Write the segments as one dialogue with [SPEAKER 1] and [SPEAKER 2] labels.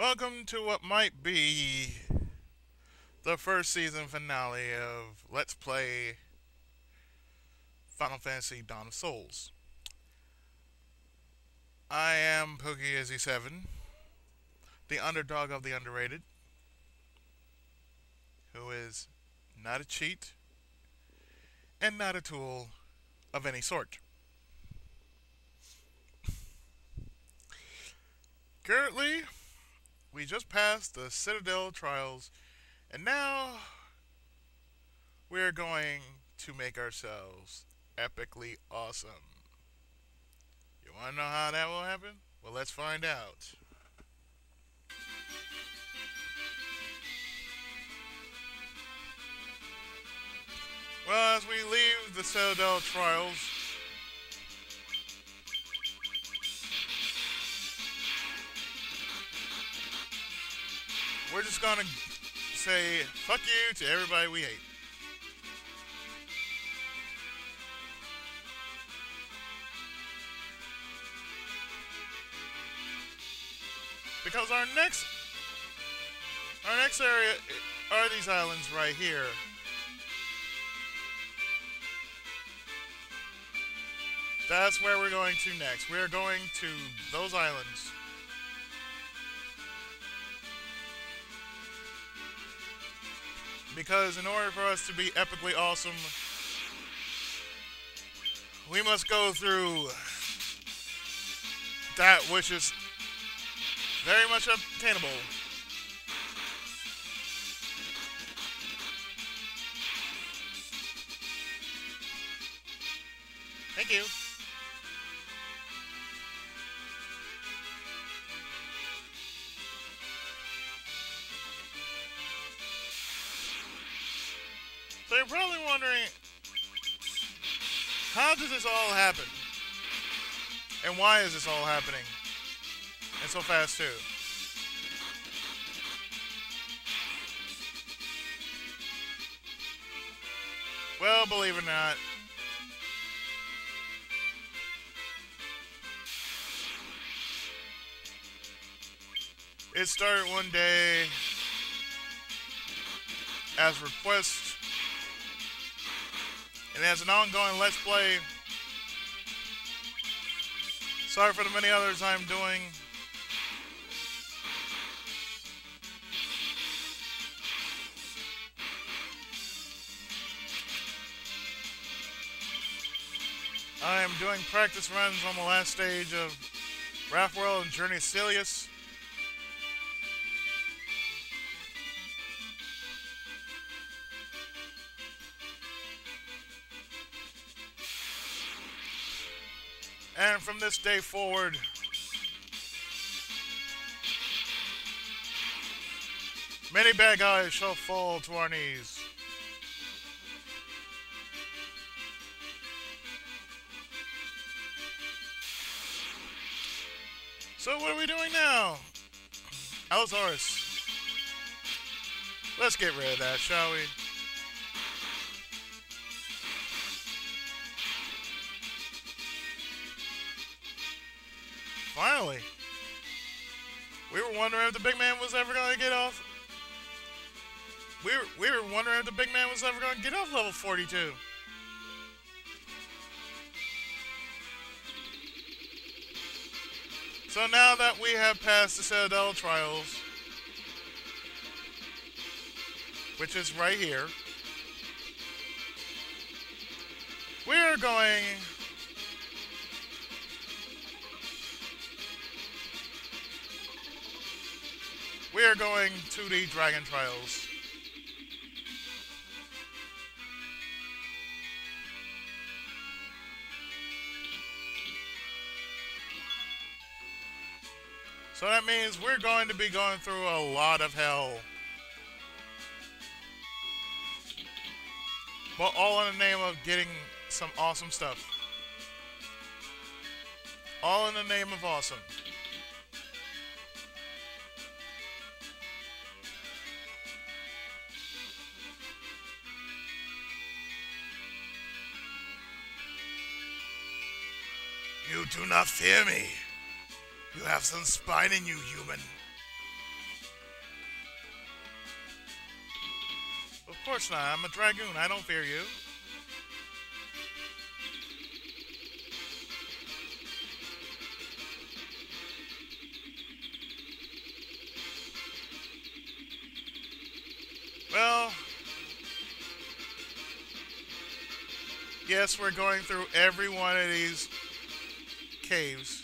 [SPEAKER 1] Welcome to what might be the first season finale of Let's Play Final Fantasy Dawn of Souls. I am PokeIzzy7, the underdog of the underrated, who is not a cheat and not a tool of any sort. Currently, we just passed the Citadel trials, and now we're going to make ourselves epically awesome. You want to know how that will happen? Well, let's find out. Well, as we leave the Citadel trials, we're just gonna say fuck you to everybody we hate. Because our next area are these islands right here. That's where we're going to next. We're going to those islands. Because in order for us to be epically awesome, we must go through that which is very much obtainable. Thank you. So you're probably wondering, how does this all happen? And why is this all happening? And so fast too. Well, believe it or not, it started one day as a request, and as an ongoing Let's Play. Sorry for the many others I'm doing. I am doing practice runs on the last stage of Wrath World and Journey of Celius. And from this day forward, many bad guys shall fall to our knees. So what are we doing now? Allosaurus. Let's get rid of that, shall we? Finally. We were wondering if the big man was ever going to get off. We were wondering if the big man was ever going to get off level 42. So now that we have passed the Citadel trials, which is right here, we are going to the Dragon Trials. So that means we're going to be going through a lot of hell. But all in the name of getting some awesome stuff. All in the name of awesome. You do not fear me. You have some spine in you, human. Of course not. I'm a dragoon. I don't fear you. Well, yes, we're going through every one of these caves.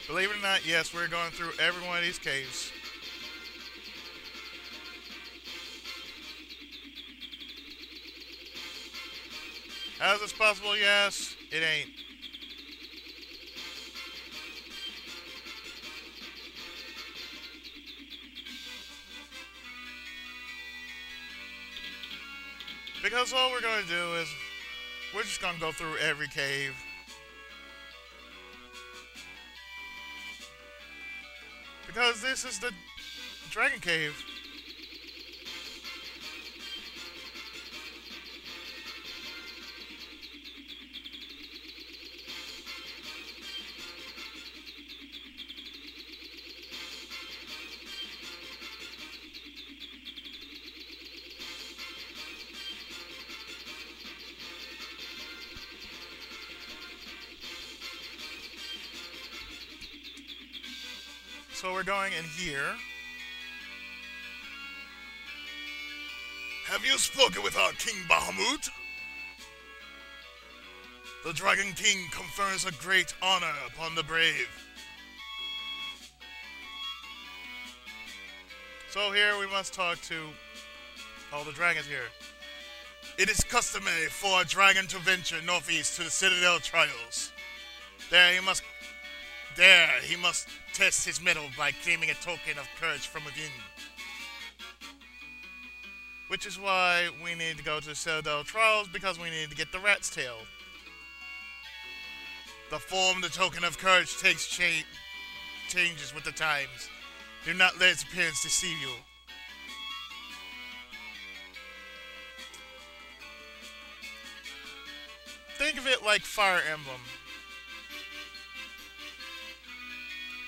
[SPEAKER 1] Believe it or not, yes, we're going through every one of these caves. How is this possible? Yes, it ain't. Because all we're going to do is, we're just going to go through every cave. Because this is the Dragon Cave. So we're going in here. Have you spoken with our King Bahamut? The Dragon King confers a great honor upon the brave. So here we must talk to all the dragons here. It is customary for a dragon to venture northeast to the Citadel Trials. There he must test his mettle by claiming a token of courage from within. Which is why we need to go to the Citadel Trials, because we need to get the rat's tail. The form the token of courage takes changes with the times. Do not let its appearance deceive you. Think of it like Fire Emblem.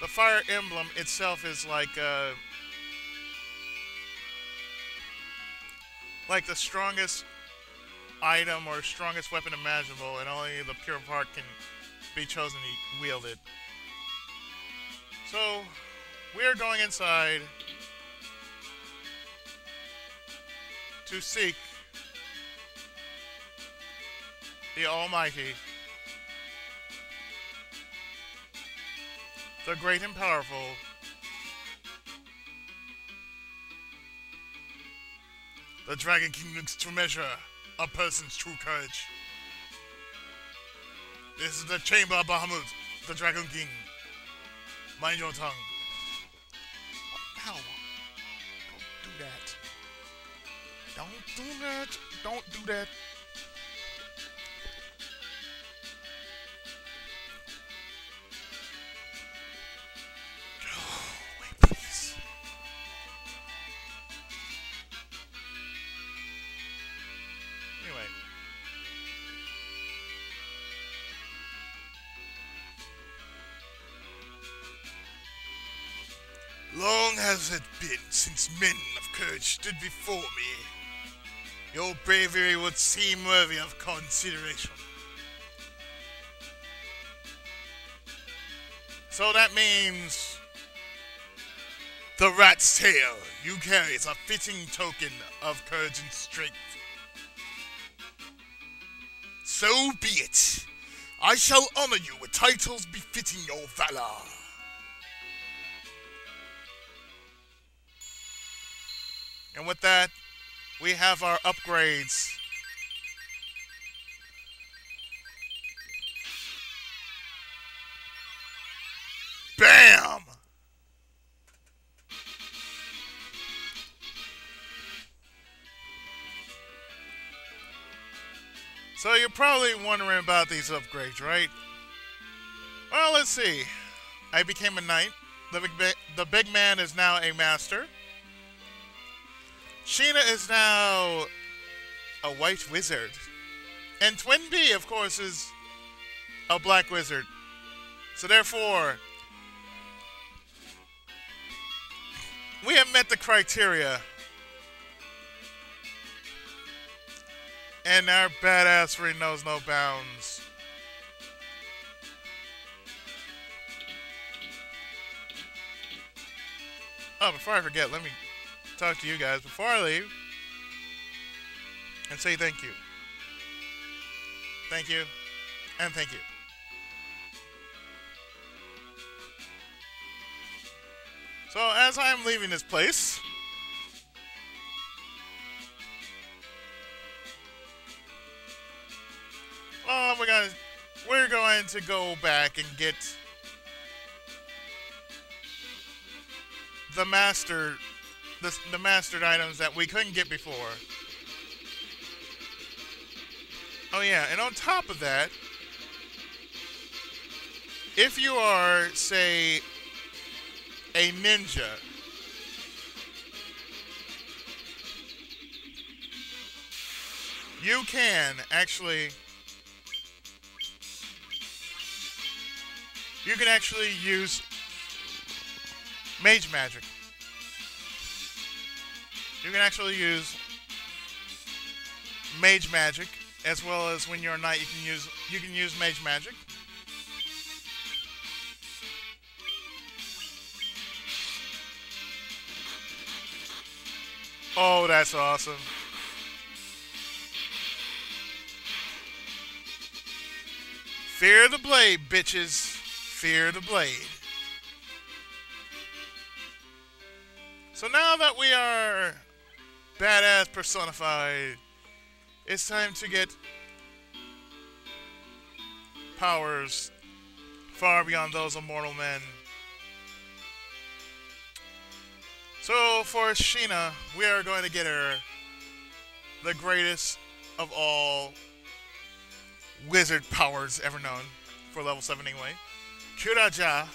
[SPEAKER 1] The Fire Emblem itself is like the strongest item or strongest weapon imaginable, and only the pure part can be chosen to wield it. So, we're going inside to seek the Almighty, the great and powerful, the Dragon King looks to measure a person's true courage. This is the chamber of Bahamut, the Dragon King. Mind your tongue. Ow. Don't do that. Don't do that. Don't do that. Long has it been since men of courage stood before me. Your bravery would seem worthy of consideration. So that means the rat's tail you carry is a fitting token of courage and strength. So be it. I shall honor you with titles befitting your valor. And with that, we have our upgrades. Bam! So you're probably wondering about these upgrades, right? Well, let's see. I became a knight. The big man is now a master. Sheena is now a white wizard. And Twin B, of course, is a black wizard. So therefore, we have met the criteria, and our badassery knows no bounds. Oh, before I forget, let me talk to you guys before I leave and say thank you. Thank you, and thank you. So as I am leaving this place, well, we're going to go back and get the mastered items that we couldn't get before. Oh yeah, and on top of that, if you are, say, a ninja, you can actually use mage magic. You can actually use mage magic, as well as when you're a knight, you can use mage magic. Oh, that's awesome. Fear the blade, bitches. Fear the blade. So now that we are badass personified, it's time to get powers far beyond those of mortal men. So for Sheena, we are going to get her the greatest of all wizard powers ever known for level 7 anyway. Kuraja.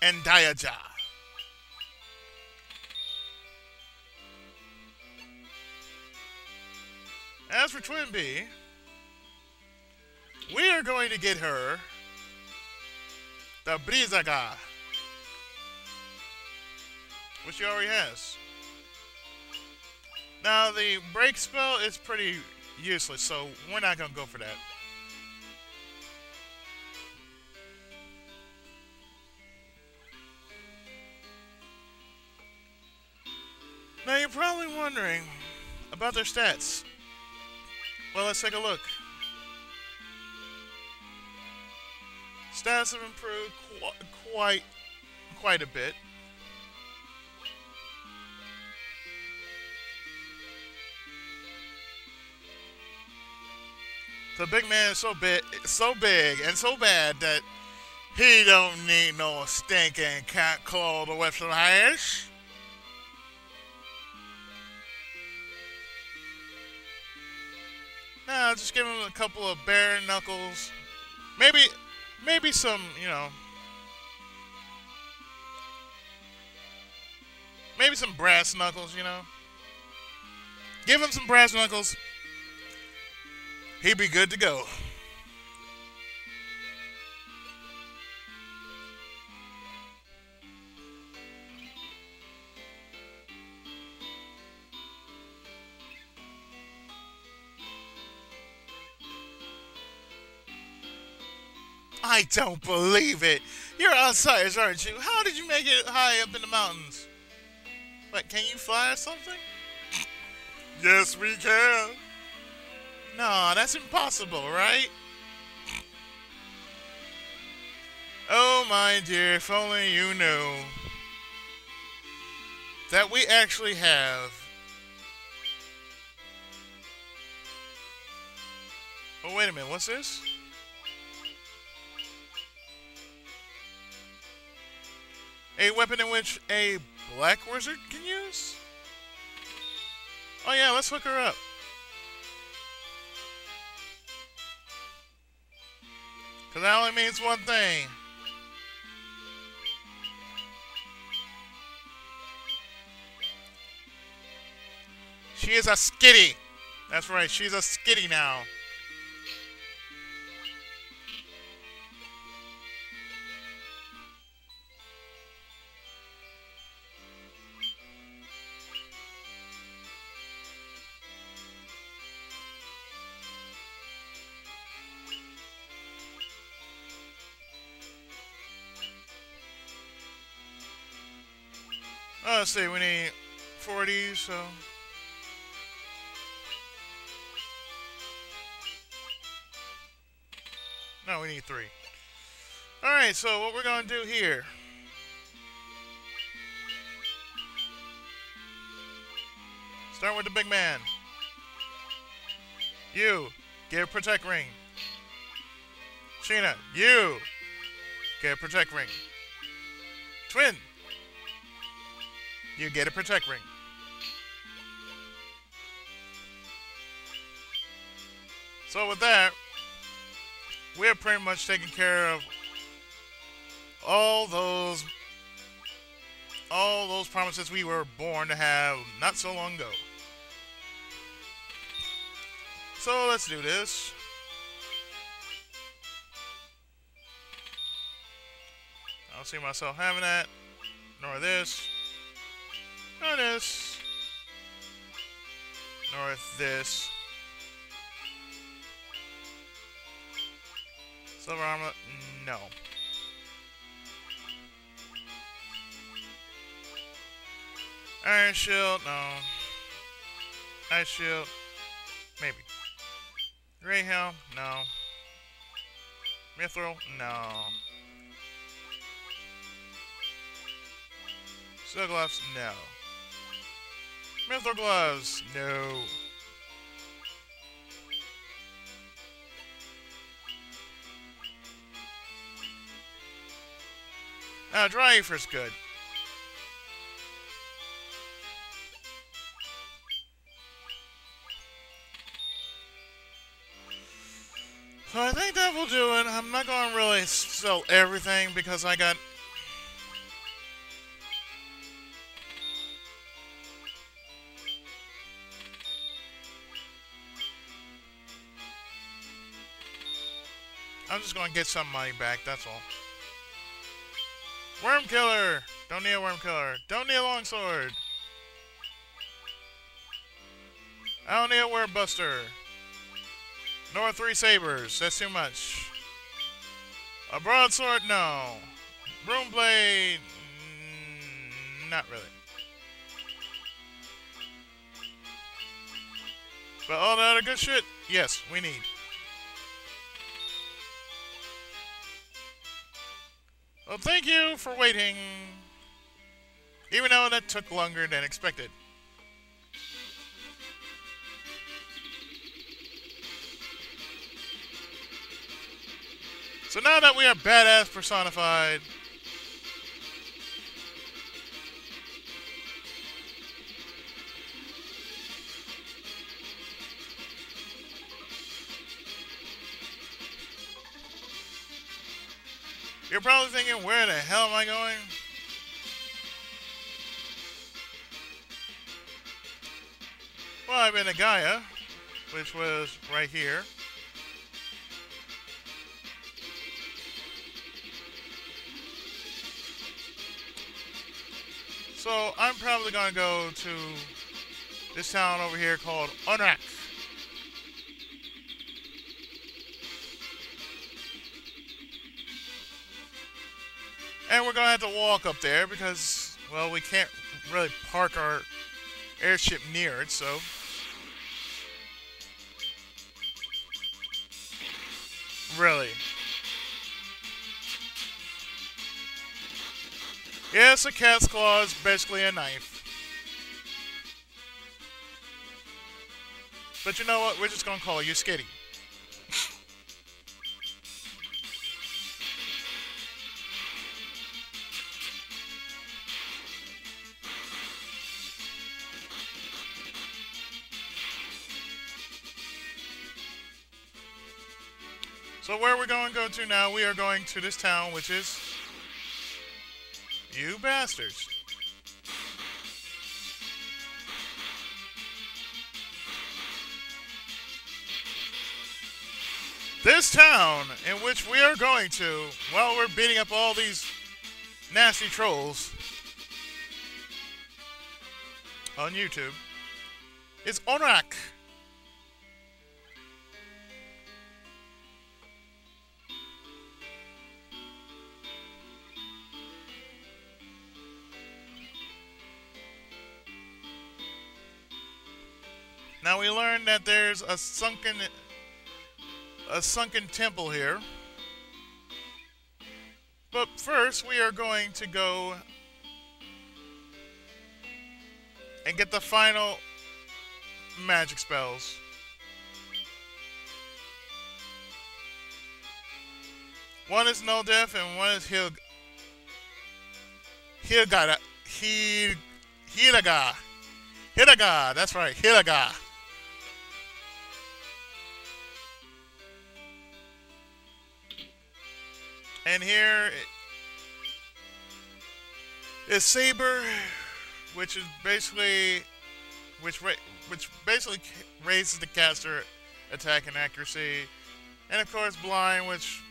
[SPEAKER 1] And Dayaja. As for Twin B, we are going to get her the Brizaga, which she already has. Now, the break spell is pretty useless, so we're not going to go for that. Now, you're probably wondering about their stats. Well, let's take a look. Stats have improved quite a bit. The big man is so big and so bad that he don't need no stinking cat claw to whip some hash. Nah, just give him a couple of bare knuckles. Maybe some, maybe some brass knuckles, Give him some brass knuckles. He'd be good to go. I don't believe it. You're outsiders, aren't you? How did you make it high up in the mountains? What, can you fly or something? Yes, we can. No, that's impossible, right? Oh, my dear, if only you knew that we actually have... Oh, wait a minute, what's this? A weapon in which a black wizard can use? Oh yeah, let's hook her up. Because that only means one thing. She is a skitty. That's right, she's a skitty now. Oh, let's see, we need 40, so... No, we need 3. Alright, so what we're going to do here... Start with the big man. You, get a protect ring. Sheena, you, get a protect ring. Twin, you get a protect ring. So with that, we have pretty much taken care of all those promises we were born to have not so long ago. So let's do this. I don't see myself having that, nor this, nor this, nor this. Silver armor, no. Iron shield, no. Ice shield, maybe. Gray helm, no. Mithril, no. Steel gloves, no. Mithril gloves, no. Now, dry Aether's good. So I think that will do it. I'm not going to really sell everything because I got... I'm just going to get some money back, that's all. Worm killer! Don't need a worm killer. Don't need a longsword. I don't need a worm buster. Nor 3 sabers. That's too much. A broadsword? No. Broom blade? Not really. But all that other good shit? Yes, we need. Well, thank you for waiting. Even though that took longer than expected. So now that we are badass personified, you're probably thinking, where the hell am I going? Well, I've been to Gaia, which was right here. So I'm probably going to go to this town over here called Unrak. And we're going to have to walk up there because, well, we can't really park our airship near it, so... Really. Yes, a cat's claw is basically a knife. But you know what? We're just going to call you Skitty. So where we're going to go to now, we are going to this town, which is... You bastards. This town in which we are going to, while we're beating up all these nasty trolls on YouTube, is Onak. Now we learned that there's a sunken temple here. But first we are going to go and get the final magic spells. One is no death and one is Hiraga. Hiraga, that's right, Hiraga. And here is Saber, which is basically which basically raises the caster attack and accuracy, and of course Blind, which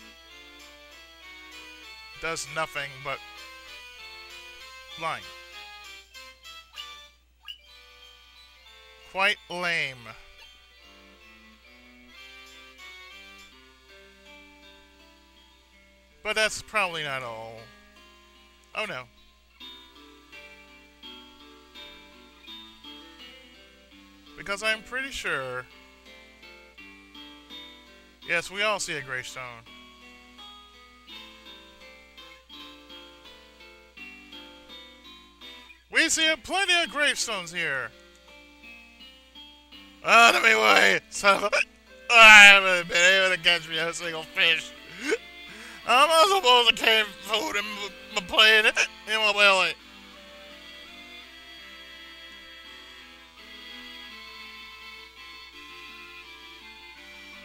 [SPEAKER 1] does nothing but blind. Quite lame. But that's probably not all. Oh no. Because I'm pretty sure... Yes, we all see a gravestone. We see plenty of gravestones here. Out of my way, son of a... I haven't been able to catch me a single fish. I'm supposed to carry food in my plate in my belly.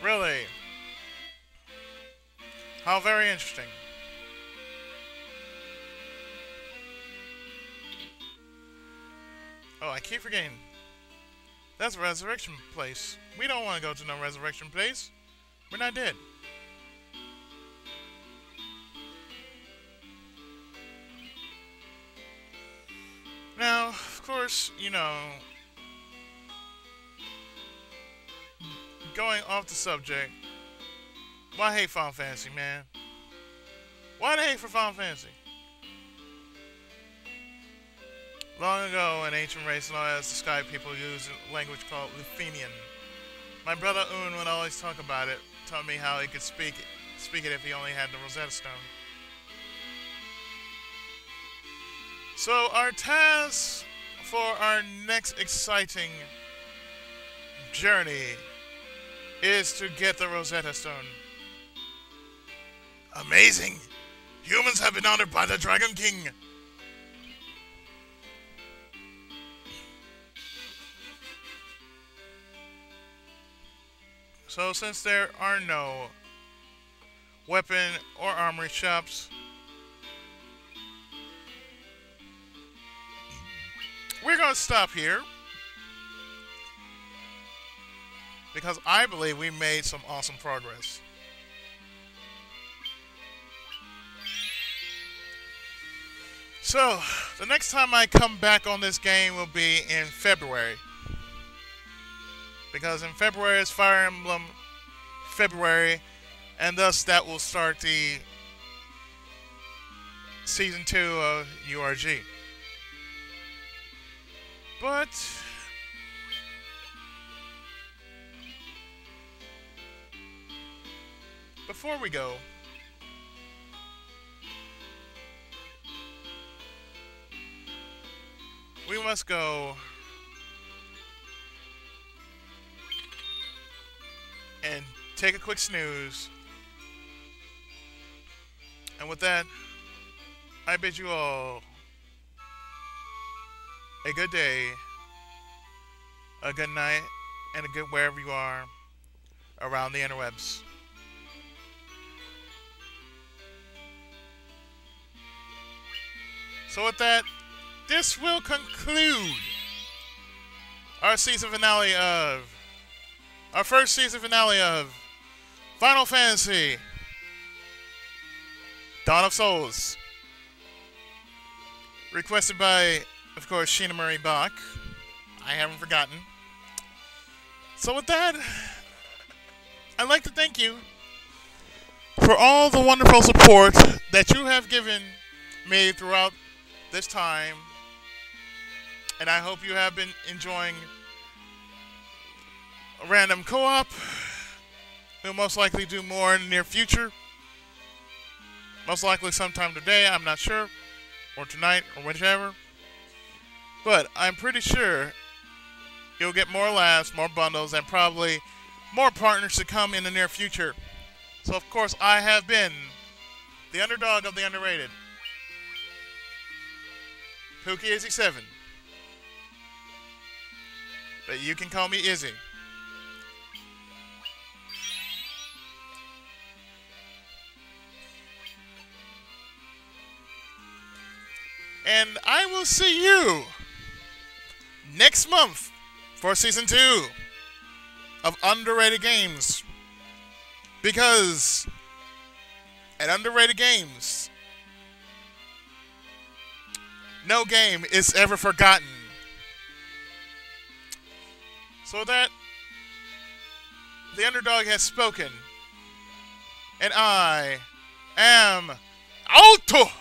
[SPEAKER 1] Really? How very interesting. Oh, I keep forgetting. That's a resurrection place. We don't want to go to no resurrection place. We're not dead. Now, of course, you know, going off the subject, why hate Final Fantasy, man? Why the hate for Final Fantasy? Long ago, in ancient race known as the Sky people used a language called Ruthenian. My brother Un would always talk about it, told me how he could speak it if he only had the Rosetta Stone. So our task for our next exciting journey is to get the Rosetta Stone. Amazing! Humans have been honored by the Dragon King! So since there are no weapon or armory shops, we're going to stop here because I believe we made some awesome progress. So, the next time I come back on this game will be in February. Because in February is Fire Emblem February, and thus that will start the Season 2 of URG. But before we go, we must go and take a quick snooze. And with that, I bid you all a good day, a good night, and a good wherever you are around the interwebs. So with that, this will conclude our season finale of our first season finale of Final Fantasy Dawn of Souls. Requested by, of course, Sheena Marie Bach. I haven't forgotten. So with that, I'd like to thank you for all the wonderful support that you have given me throughout this time. And I hope you have been enjoying a random co-op. We'll most likely do more in the near future. Most likely sometime today, I'm not sure. Or tonight, or whichever. But I'm pretty sure you'll get more laughs, more bundles, and probably more partners to come in the near future. So of course, I have been the underdog of the underrated. Pookie87. But you can call me Izzy. And I will see you next month for Season 2 of Underrated Games. Because at Underrated Games, no game is ever forgotten. So that the underdog has spoken, and I am out.